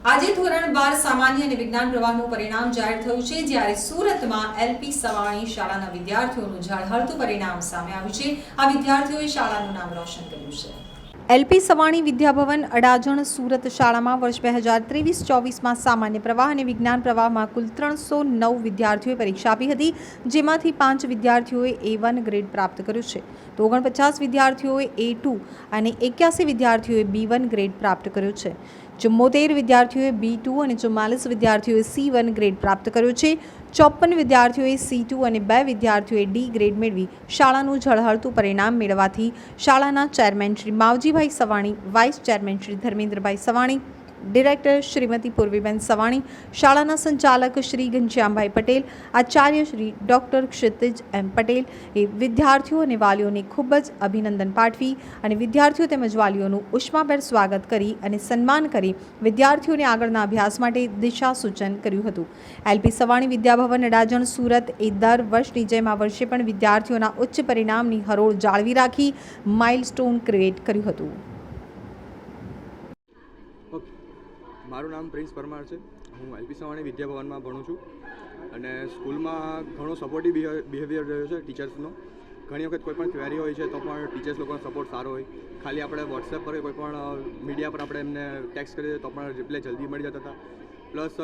આજે ધોરણ 12 સામાન્ય અને વિજ્ઞાન પ્રવાહનું પરિણામ જાહેર થયું છે, જ્યારે સુરતમાં એલપી સવાણી શાળાના વિદ્યાર્થીઓનું ઝળહળતું પરિણામ સામે આવ્યું છે। આ વિદ્યાર્થીઓએ શાળાનું નામ રોશન કર્યું છે। એલપી સવાણી વિદ્યાભવન અડાજણ સુરત શાળામાં વર્ષ 2023-24માં સામાન્ય પ્રવાહ અને વિજ્ઞાન પ્રવાહમાં કુલ 309 વિદ્યાર્થીઓએ પરીક્ષા આપી હતી, જેમાંથી 5 વિદ્યાર્થીઓએ A1 ગ્રેડ પ્રાપ્ત કર્યો છે, તો 49 વિદ્યાર્થીઓએ A2 અને 81 વિદ્યાર્થીઓએ B1 ગ્રેડ પ્રાપ્ત કર્યો છે। 74 વિદ્યાર્થીઓએ B2 અને 44 વિદ્યાર્થીઓએ C1 ગ્રેડ પ્રાપ્ત કર્યો છે। 54 વિદ્યાર્થીઓએ C2 અને 2 વિદ્યાર્થીઓએ D ગ્રેડ મેળવી શાળાનું ઝળહળતું પરિણામ મેળવવાથી શાળાના chairman Shri Mavjibhai Savani, vice chairman Shri Dharmendrabhai Savani, director Shrimati Purviben Savani, શાળાના સંચાલક શ્રી ઘનશ્યામભાઈ પટેલ, આચાર્ય શ્રી ડૉક્ટર ક્ષિતિજ એમ પટેલ એ વિદ્યાર્થીઓ અને વાલીઓને ખૂબ જ અભિનંદન પાઠવી અને વિદ્યાર્થીઓ તેમજ વાલીઓનું ઉષ્માભેર સ્વાગત કરી અને સન્માન કરી વિદ્યાર્થીઓને આગળના અભ્યાસ માટે દિશા સૂચન કર્યું હતું। એલપી સવાણી વિદ્યાભવન અડાજણ સુરત એ દર વર્ષની જેમ આ વર્ષે પણ વિદ્યાર્થીઓના ઉચ્ચ પરિણામની હરોળ જાળવી રાખી માઇલસ્ટોન ક્રિએટ કર્યું હતું। મારું નામ પ્રિન્સ પરમાર છે। હું એલપી સવાણી વિદ્યાભવનમાં ભણું છું અને સ્કૂલમાં ઘણો સપોર્ટિવ બિહેવિયર રહ્યો છે ટીચર્સનો। ઘણી વખત કોઈ પણ ક્વેરી હોય છે તો પણ ટીચર્સ લોકોનો સપોર્ટ સારો હોય। ખાલી આપણે વોટ્સએપ પર કોઈ પણ મીડિયા પર આપણે એમને ટેક્સ્ટ કરીએ તો પણ રિપ્લાય જલ્દી મળી જતા હતા। પ્લસ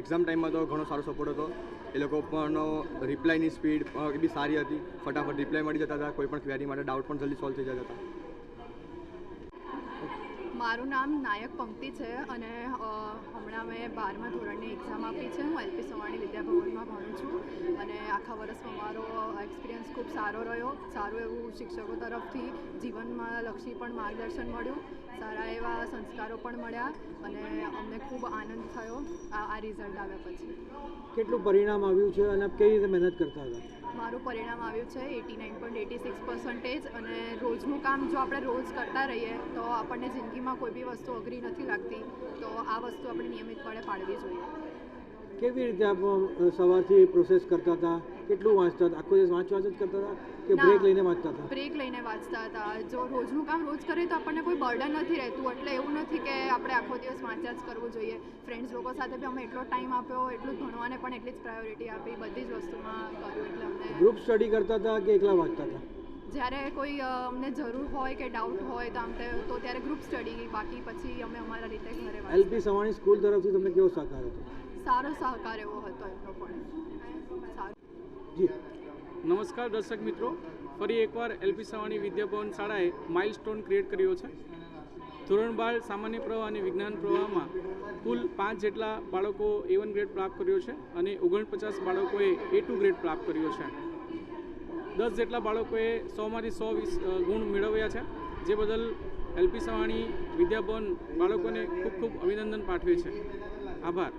એક્ઝામ ટાઈમમાં તો ઘણો સારો સપોર્ટ હતો। એ લોકો પણ રિપ્લાયની સ્પીડ બી સારી હતી, ફટાફટ રિપ્લાય મળી જતા હતા, કોઈ પણ ક્વેરી માટે ડાઉટ પણ જલ્દી સોલ્વ થઈ જતા હતા। મારું નામ નાયક પંક્તિ છે અને હમણાં મેં 12મા ધોરણની એક્ઝામ આપી છે। હું એલપી સવાણી વિદ્યાભવનમાં ભણું છું અને આખા વર્ષમાં મારો એક્સપિરિયન્સ ખૂબ સારો રહ્યો। સારું એવું શિક્ષકો તરફથી જીવનમાં લક્ષી પણ માર્ગદર્શન મળ્યું, સારા એવા સંસ્કારો પણ મળ્યા અને અમને ખૂબ આનંદ થયો આ રિઝલ્ટ આવ્યા પછી। કેટલું પરિણામ આવ્યું છે અને આપ કઈ રીતે મહેનત કરતા હતા? મારું પરિણામ આવ્યું છે 89.86% અને રોજનું કામ જો આપણે રોજ કરતા રહીએ તો આપણને જિંદગીમાં કોઈ બી વસ્તુ અઘરી નથી લાગતી, તો આ વસ્તુ આપણે નિયમિતપણે પાડવી જોઈએ। કેવી રીતે આપ સવારથી પ્રોસેસ કરતા હતા? કેટલું વાંચતા હતા? આખો દિવસ વાંચ જ કરતા હતા કે બ્રેક લઈને વાંચતા હતા? બ્રેક લઈને વાંચતા હતા। જો રોજનું કામ રોજ કરીએ તો આપણને કોઈ બર્ડન નથી રહેતું, એટલે એવું નથી કે આપણે આખો દિવસ વાંચ્યા જ કરવું જોઈએ। ફ્રેન્ડ્સ લોકો સાથે બી અમે એટલો ટાઈમ આપ્યો, એટલું ભણવાને પણ એટલી જ પ્રાયોરિટી આપી, બધી જ વસ્તુમાં કર્યું। એટલે અમને ગ્રુપ સ્ટડી કરતા હતા કે એકલા વાંચતા હતા? જ્યારે કોઈ અમને જરૂર હોય કે ડાઉટ હોય તો ત્યારે ગ્રુપ સ્ટડી, બાકી પછી અમે અમારા રીતે ઘરે વાંચતા। એલપી સવાણી સ્કૂલ તરફથી તમને કેવો સહકાર હતો? સારો સહકાર એવો હતો એમનો પણ સારો। જી નમસ્કાર દર્શક મિત્રો, ફરી એકવાર એલપી સવાણી વિદ્યાભવન શાળાએ માઇલસ્ટોન ક્રિએટ કર્યો છે। ધોરણ 12 સામાન્ય પ્રવાહ અને વિજ્ઞાન પ્રવાહમાં કુલ 5 જેટલા બાળકો A1 ગ્રેડ પ્રાપ્ત કર્યો છે અને 49 બાળકોએ A2 ગ્રેડ પ્રાપ્ત કર્યો છે। 10 જેટલા બાળકોએ 100માંથી 100 ગુણ મેળવ્યા છે, જે બદલ એલપી સવાણી વિદ્યાભવન બાળકોને ખૂબ ખૂબ અભિનંદન પાઠવે છે। આભાર।